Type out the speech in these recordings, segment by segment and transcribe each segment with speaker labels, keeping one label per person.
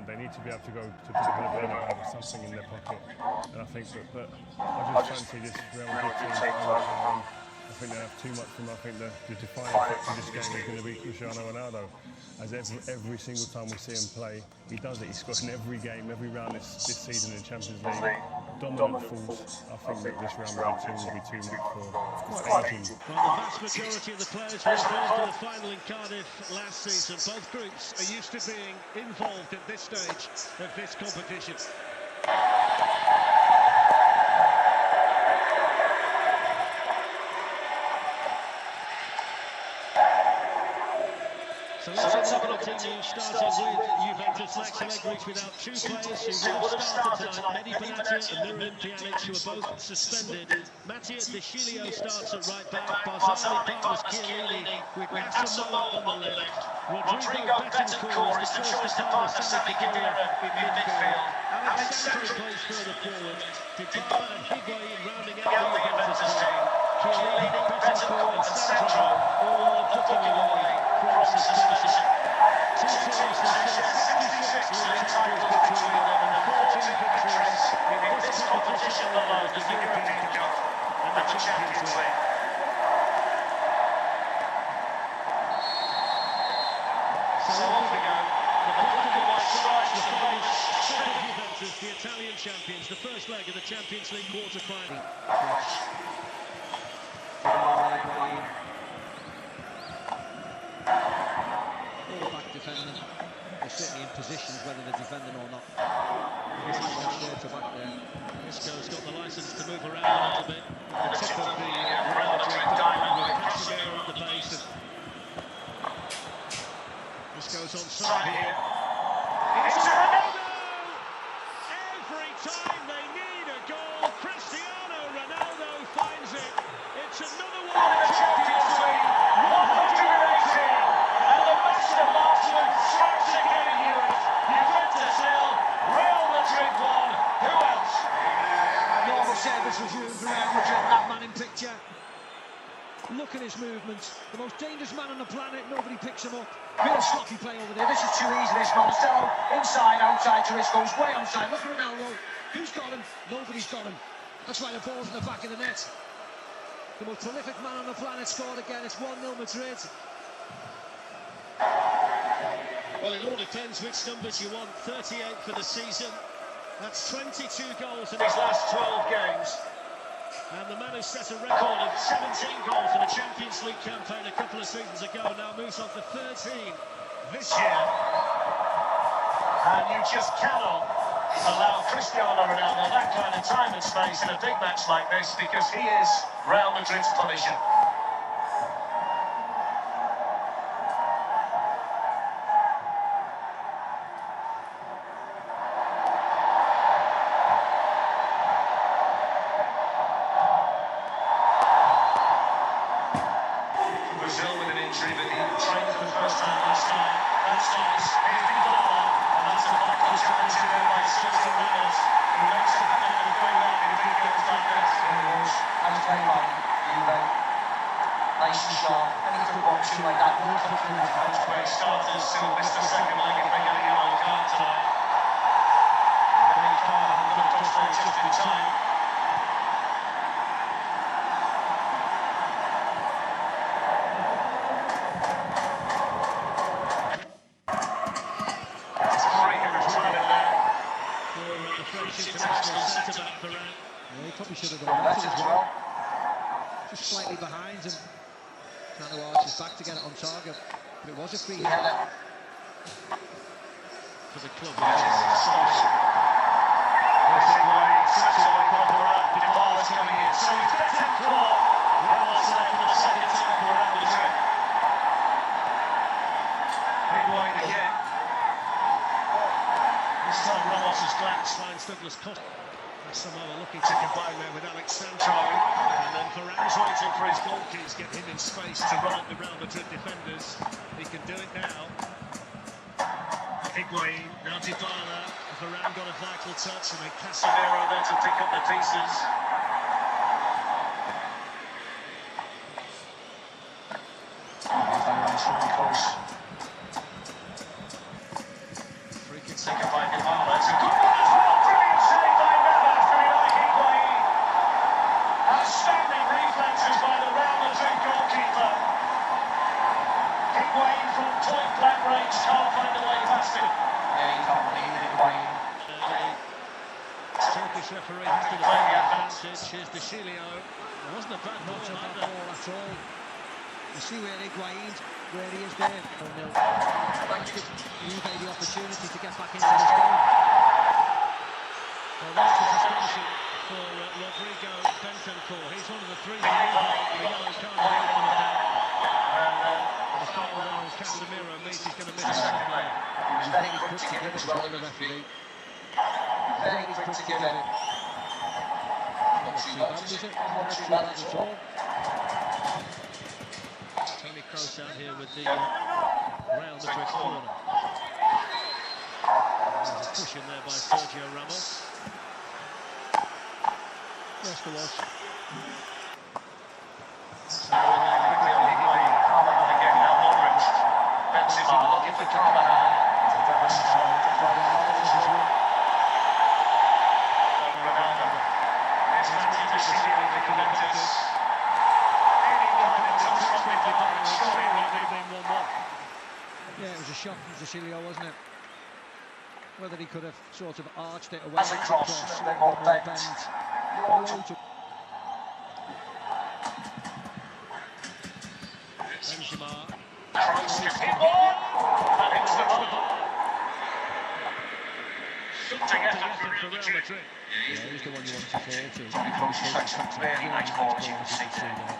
Speaker 1: They need to be able to go to Madrid and have something in their pocket. And I think that I just fancy this Real Madrid team to overpower them. I think they have too much from. I think the defining factor of this game is going to be Cristiano Ronaldo. As every single time we see him play, he does it. He's scored in every game, every round this season in the Champions League. Dominant force. I think that this Real Madrid team will be too much for aging.
Speaker 2: Well, the vast majority of the players were involved in the final in Cardiff last season. Both groups are used to being involved at this stage of this competition. So let's have a look at the team starting with Juventus. Lex Allegri's without two players who would have started tonight. Mehdi Benatia and Miralem Pjanic, who are both suspended. Mattia De Sciglio starts at right back. Barzani, Palmas, Chiellini with Asamoah on the left. Rodrigo Betancourt is the choice to partner Sami Khedira in midfield. Alex Sandro plays further forward. Dybala and Higuain rounding out the Juventus team. Chiellini, Betancourt and Sandro all looking away from suspension. Two teams have scored 66 league titles between them and 14 victories in this competition alone, the European Cup and the Champions League. So off we go. The black and white stripes, the famous Juventus, the Italian champions, the first leg of the Champions League quarter-final.
Speaker 3: All back defenders. They're certainly in positions whether they're defending or not.
Speaker 2: Isco's got the licence to move around a little bit. The tip of the Real Madrid diamond with Casemiro at the base. Isco's on side here. It's Ronaldo! Every time they need a goal, Cristiano Ronaldo finds it. It's another one in the Champions League. 118. And the master marksman strikes again here. Juventus 0, Real Madrid 1. Who else?
Speaker 3: Normal service resumed for Real Madrid, that man in picture. Look at his movements. The most dangerous man on the planet, nobody picks him up. Real sloppy play over there. This is too easy, this Monster. Inside, outside to Isco's way outside. Look at Ronaldo. Who's got him? Nobody's got him. That's why the ball's in the back of the net. The most prolific man on the planet scored again. It's 1-0 Madrid.
Speaker 2: Well, it all depends which numbers you want. 38 for the season. That's 22 goals in his last 12 games. And the man who set a record of 17 goals in a Champions League campaign a couple of seasons ago now moves on to 13 this year. And you just cannot allow Cristiano Ronaldo that kind of time and space in a big match like this, because he is Real Madrid's Punisher. Brazil with an injury, but he trained for the first time last night. That's nice. Here's Dybala, and that's a back cross coming to him by Scotty Reynolds. He makes the hand of the goal line if he goes like this.
Speaker 4: That was very long. Nice and sharp. Any football shoot like that.
Speaker 2: That's where he starters still missed the second leg and they get a yellow card tonight. Benny Carnahan got across there just in time. International centre-back Varane.
Speaker 3: Yeah, he probably should have done that as well. Just slightly behind and trying to arch his back to get it on target. But it was a free hit.
Speaker 2: For the club. Dybala's coming in. So he's got 10 claw. Ramos there for the second time for Real Madrid. Higuain again. This time Ramos' glance finds Douglas Costa. Asamoah looking to combine there with Alex Sandro. And then Varane's waiting for his goal keys, get him in space to run at the Real Madrid defenders. He can do it now. Higuain, now Dybala. Varane got a vital touch, and then Casemiro there to pick up the pieces. Free kick taken by referee has to defend the advantage. Here's De Chilio. It wasn't a bad ball
Speaker 3: Not
Speaker 2: either.
Speaker 3: ball at all. You see where Higuain, where he is there. 0-0. Give Juve the opportunity to get back into this game.
Speaker 2: Well, that's a suspension for Rodrigo Bentancur. He's one of the three that the yellow card away from him now. The final one was Casemiro means he's going to miss the second leg.
Speaker 3: He's very quick to give it as well, the referee. Very quick to give it. Not too bad, is it? Not too bad at all.
Speaker 2: Toni Kroos out here with the Real Madrid corner. There's a push in there by Sergio Ramos.
Speaker 3: Yes, there was.
Speaker 4: Benzema looking for Carvajal. Ronaldo. There's Matthew Vecino for Juventus.
Speaker 3: Yeah, it was a shot from De Chilio, wasn't it? Whether he could have sort of arched it away.
Speaker 4: That's a cross, a bit more bent.
Speaker 2: Benzema.
Speaker 4: Kroos can hit on. And it's the ball. Something effort for Real Madrid.
Speaker 3: Yeah, he's the one you want to fall to.
Speaker 4: Toni Kroos strikes some really nice balls, you can see there.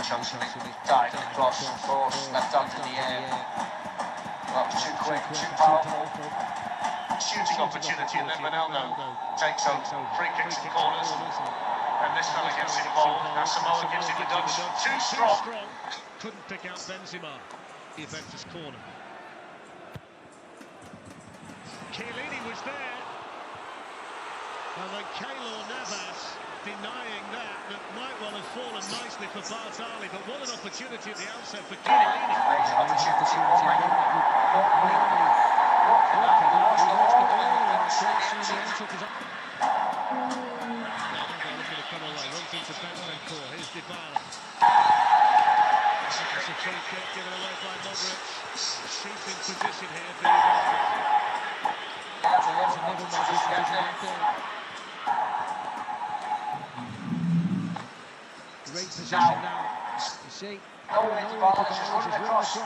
Speaker 4: Chance diving across, force, left hand in the air. That was too quick, too powerful. Shooting opportunity, and then Ronaldo takes out free kicks and corners. And this fella gets involved. Now Samoa gives him the dodge. Too strong.
Speaker 2: Couldn't pick out Benzema. Juventus corner. Chiellini was there. And then Keylor Navas denying that might well have fallen nicely for Bartali, but what an opportunity at the outset for Chiellini. Runs into Bentancur. Here's Dybala. It's a free kick given away by Madrid. Sheep in position here for Juventus.
Speaker 3: Great position now. You see,
Speaker 4: Dybala just running across.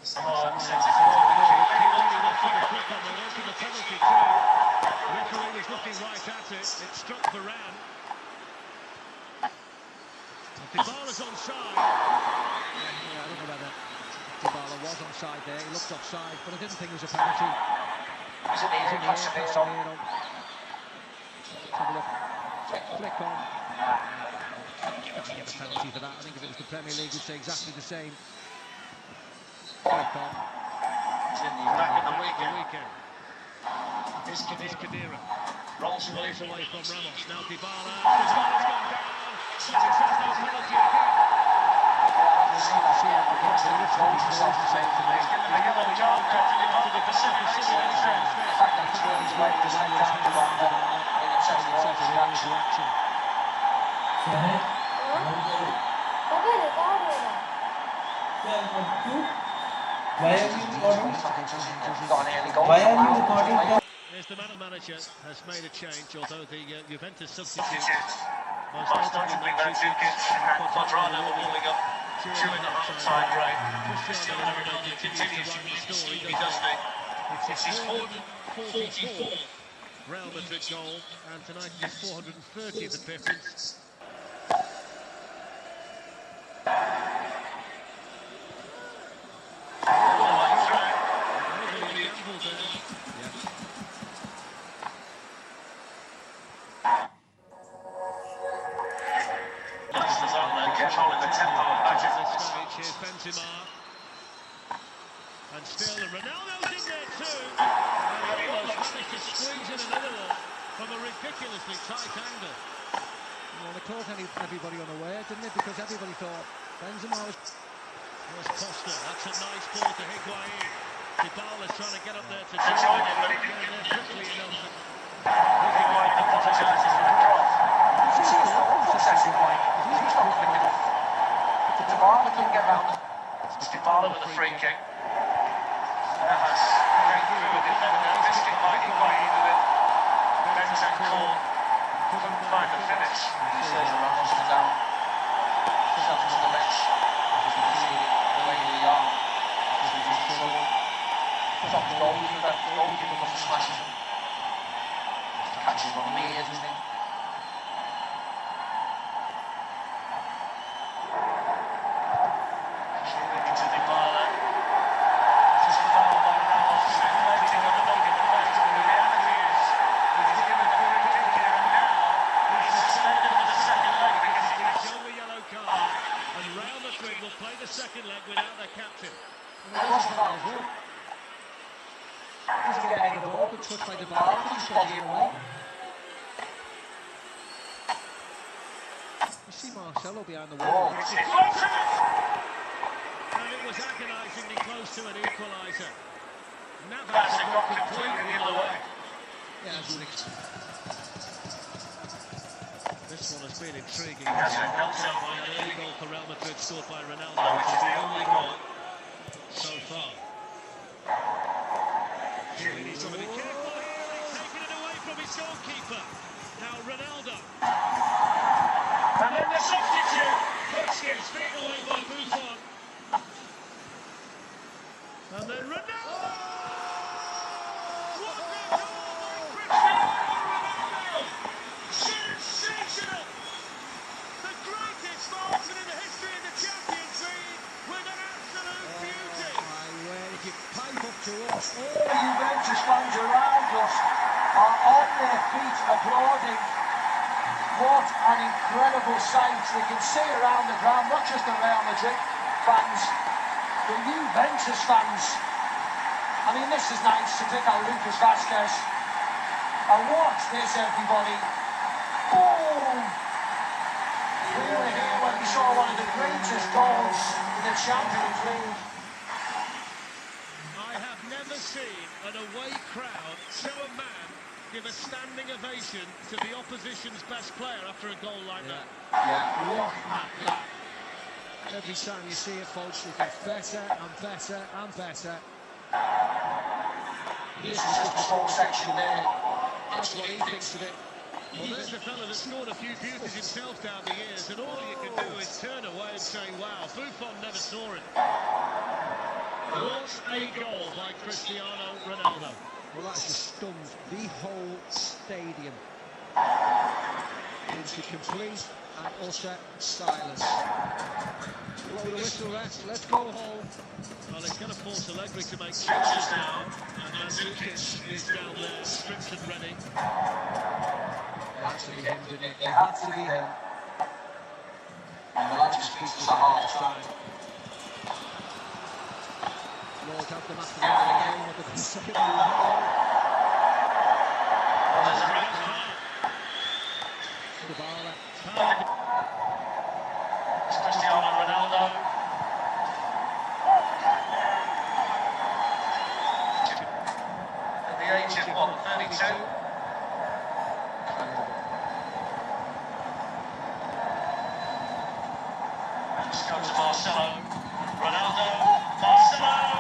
Speaker 4: Samoa sends it forward.
Speaker 2: The referee was looking right at it. It struck Varane. Dybala's onside.
Speaker 3: Yeah, I don't know about that. Dybala was onside there. He looked offside, but I didn't think it was a penalty.
Speaker 4: Is it easy? Casemiro.
Speaker 3: Have a look. Flick on. Doesn't get a penalty for that. I think if it was the Premier League, we'd say exactly the same. Flick on.
Speaker 2: Back in the weekend. Here's Kadira. Rolls away from Ramos. Now Dybala. Dybala's gone down. It says no penalty again. There's the manager has made a change, although the Juventus substitute most notably Mandzukic
Speaker 4: and Quadrado warming up during the half-time break. Cristiano Ronaldo continues to be steamy, doesn't he? It's his 444th
Speaker 2: Real Madrid goal, and tonight his 430th appearance.
Speaker 4: Controlling the tempo of match at
Speaker 2: this stage. Here's Benzema. And still, Ronaldo's in there too. And he almost managed to squeeze in another one from a ridiculously tight angle.
Speaker 3: Well, they caught everybody unaware, didn't it? Because everybody thought Benzema was...
Speaker 2: There's Costa. That's a nice ball to Higuain. Dybala's trying to get up there to join him, but he didn't get there quickly enough.
Speaker 4: Higuain apologises for the cross. Dybala can get round. Dybala with a free kick. Navas came through a defender, missed it by Higuain, and then Bentancur couldn't find the finish. He says Ramos is down, shoved to the bench. As you can see, the way they are, he's in trouble. Top goalkeeper must have smashed him. Catches him on the ears, isn't he?
Speaker 2: Second leg without their captain.
Speaker 3: He's getting the ball, but touched by the ball. He's got it away. You see Marcelo behind the wall.
Speaker 2: And it was agonisingly close to an equaliser. Navas
Speaker 4: That's it, got completely the other way.
Speaker 3: Yeah, as you would expect.
Speaker 2: This one has been intriguing.
Speaker 4: That's it,
Speaker 2: Also by an early goal for Real Madrid scored by Ronaldo, which is the only goal so far. He's got to be careful here. He's taken it away from his goalkeeper. Now Ronaldo.
Speaker 4: And then the substitute.
Speaker 2: Gets beaten away by Buffon. And then Ronaldo. What a goal by Cristiano Ronaldo! Sensational! The greatest margin in the history of the Champions League with an absolute beauty.
Speaker 3: My word, if you pipe up to us,
Speaker 5: All the Juventus fans around us are on their feet applauding. What an incredible sight. You can see around the ground, not just the Real Madrid fans, the Juventus fans. I mean, this is nice to pick out Lucas Vazquez. And watch this, everybody. Boom! We were here when we saw one of the greatest goals in the Champions League.
Speaker 2: I have never seen an away crowd show a man give a standing ovation to the opposition's best player after a goal like that.
Speaker 3: yeah, look at that. Every time you see it, folks, it gets better and better and better.
Speaker 5: This is just the whole section there.
Speaker 3: That's what he thinks of it.
Speaker 2: Well, there's a fella that scored a few beauties himself down the years, and all you can do is turn away and say, wow, Buffon never saw it. What a goal by Cristiano Ronaldo.
Speaker 3: Well, that's just stunned the whole stadium into complete and utter silence. Blow the whistle, rest. Let's go home.
Speaker 2: Well, it's going to force Allegri to make changes now, and Mandzukic is down there, stripped and ready.
Speaker 3: It had to be him, didn't it? It had to be him.
Speaker 5: And the lads speaks to half time.
Speaker 3: Lord have them after the end of the game with the second goal. Dybala.
Speaker 4: It's Cristiano Ronaldo. At the age of what, 32? Let's go to Marcelo. Ronaldo. Marcelo.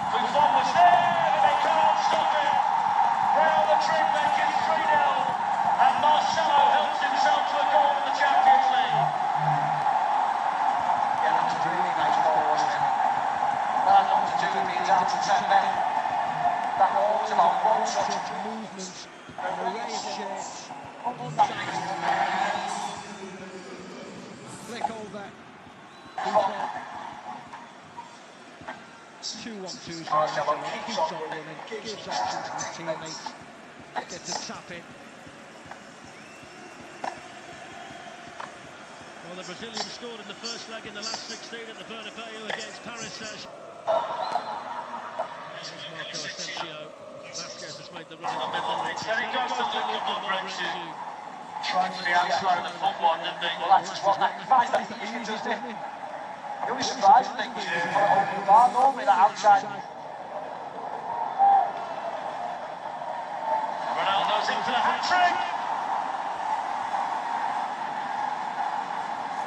Speaker 4: Buffon was there, and they can't stop it. Real Madrid make it 3-0, and Marcelo helps himself to a goal in the Champions League.
Speaker 5: Yeah, that was a really nice goal, wasn't it? That had nothing to do with being down to 10 men. That goal was about one touch.
Speaker 3: Movement, an array of shapes. Flick over. Buffon. 2-1-2.
Speaker 5: Marcelo
Speaker 3: Keeps on running, gives options to his teammates. Gets a tap in.
Speaker 2: Well, the Brazilian scored in the first leg in the last 16 at the Bernabeu against Paris Saint-Germain. This is Marco Asensio. Vazquez has made the run in the middle.
Speaker 4: Then he goes to Luka Modric, tried to the outside of the football, didn't he?
Speaker 5: Well, that's just what that advice that he uses, doesn't it? The only surprising thing was he put it over the bar, normally that outside.
Speaker 4: Ronaldo's in for the hat-trick.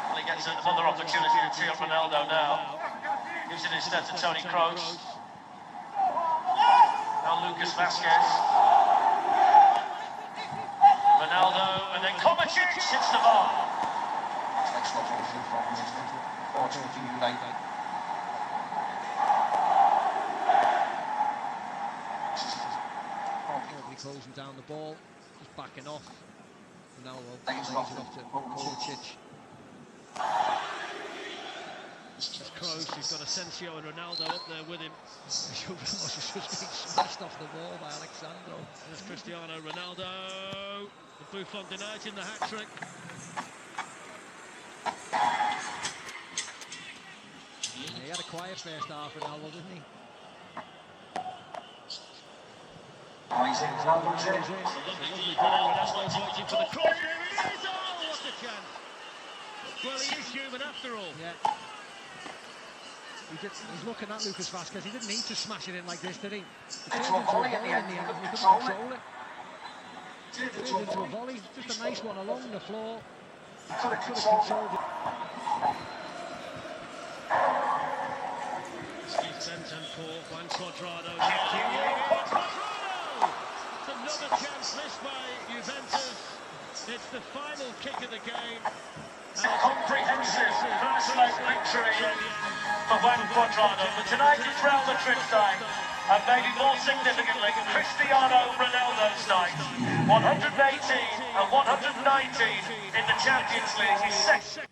Speaker 4: Well, he gets another opportunity to tee up Ronaldo now. Gives it instead to Toni Kroos. Now Lucas Vazquez. Ronaldo, and then Kovacic hits the bar.
Speaker 3: Nobody closing down the ball, just backing off. Ronaldo plays it off to Kovacic. It's Kroos, he's got Asensio and Ronaldo up there with him. Juventus has just been smashed off the wall by Alexandro.
Speaker 2: There's Cristiano Ronaldo. The Buffon denied him the hat-trick.
Speaker 3: He had a quiet first half, Ronaldo, didn't he?
Speaker 2: It's a lovely ball. Ronaldo's waiting for the cross. There it is! Oh, what a chance! Well, he is human after all.
Speaker 3: Yeah. He's looking at Lucas Vazquez. He didn't need to smash it in like this, did he? It turned into a volley in the end. He couldn't control it. Turned into a volley. Just a nice one along the floor. He could have controlled it.
Speaker 2: He's bent for Juan Cuadrado. It's another chance missed by Juventus. It's the final kick of the game.
Speaker 4: Comprehensive first-leg victory for Juan Cuadrado. But tonight it's Real Madrid's night, and maybe more significantly, Cristiano Ronaldo's night. 118 and 119 in the Champions League. He's second.